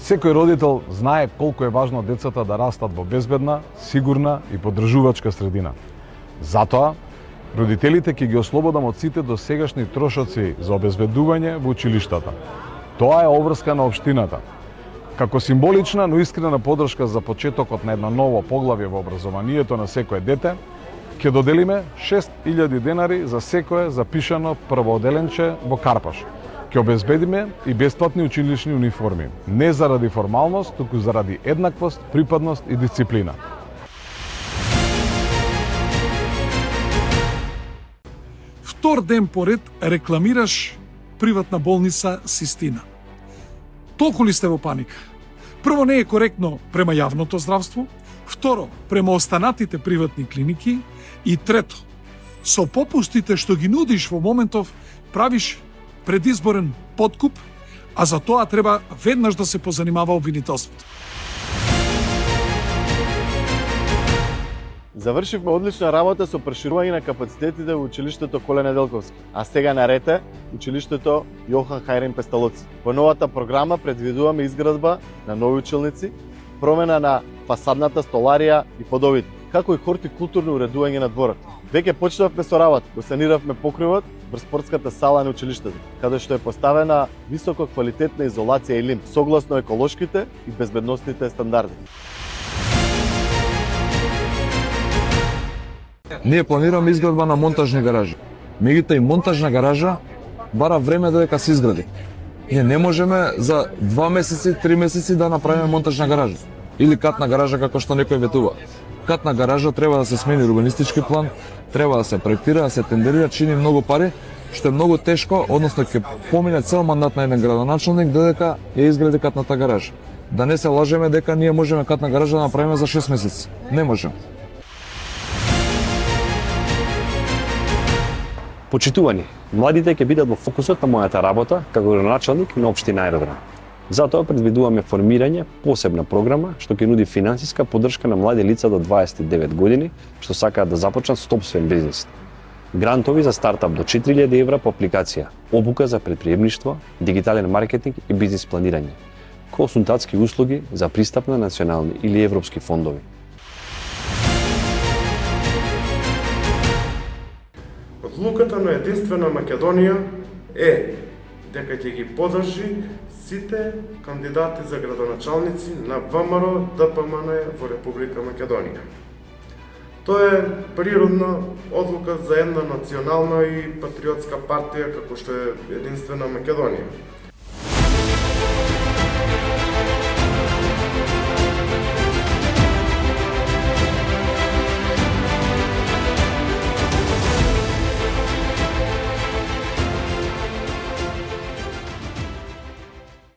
Секој родител знае колку е важно децата да растат во безбедна, сигурна и поддржувачка средина. Затоа, родителите ќе ги ослободам од сите досегашни трошоци за обезбедување во училиштата. Тоа е обврска на општината. Како символична, но искрена поддршка за почетокот на едно ново поглавје во образованието на секое дете, ќе доделиме 6000 денари за секое запишано првооделенче во Карпаш. Ќе обезбедиме и бесплатни училишни униформи, не заради формалност, туку заради еднаквост, припадност и дисциплина. Втор ден поред рекламираш приватна болница Систина. Толку ли сте во паника? Прво, не е коректно према јавното здравство, второ, према останатите приватни клиники и трето, со попустите што ги нудиш во моментов, правиш предизборен подкуп, а за тоа треба веднаш да се позанимава обвинителството. Завршивме одлична работа со проширување на капацитетите во училиштето Коле Неделковски, а сега наред училиштето Јохан Хајрин Песталоци. По новата програма предвидуваме изградба на нови училници, промена на фасадната столарија и подовите, како и хортикултурно уредување на дворот. Веќе почнавме со работа, го саниравме покривот врз спортската сала на училиштето, каде што е поставена високо квалитетна изолација и лим, согласно еколошките и безбедносните стандарди. Ние планираме изградба на монтажни гаражи. Меѓутоа и монтажна гаража бара време додека се изгради. Ние не можеме за 2 месеци, 3 месеци да направиме монтажна гаража или катна гаража како што некој ветува. Катна гаража треба да се смени урбанистички план, треба да се проектира, да се тендерира, чини многу пари, што е многу тешко, односно ќе помине цел мандат на еден градоначалник додека ја изгради катната гаража. Да не се лажеме дека ние можеме катна гаража да направиме за 6 месеци. Не можеме. Почитувани, младите ќе бидат во фокусот на мојата работа како градоначалник на општина Аеродром. Затоа предвидуваме формирање посебна програма што ќе нуди финансиска поддршка на млади лица до 29 години што сакаат да започнат сопствен бизнис. Грантови за стартап до 4000 евра по апликација, обука за претприемништво, дигитален маркетинг и бизнис планирање, консултантски услуги за пристап на национални или европски фондови. Одлуката на Единствена Македонија е дека ќе ги поддржи сите кандидати за градоначалници на ВМРО ДПМН во Република Македонија. Тоа е природна одлука за една национална и патриотска партија како што е Единствена Македонија.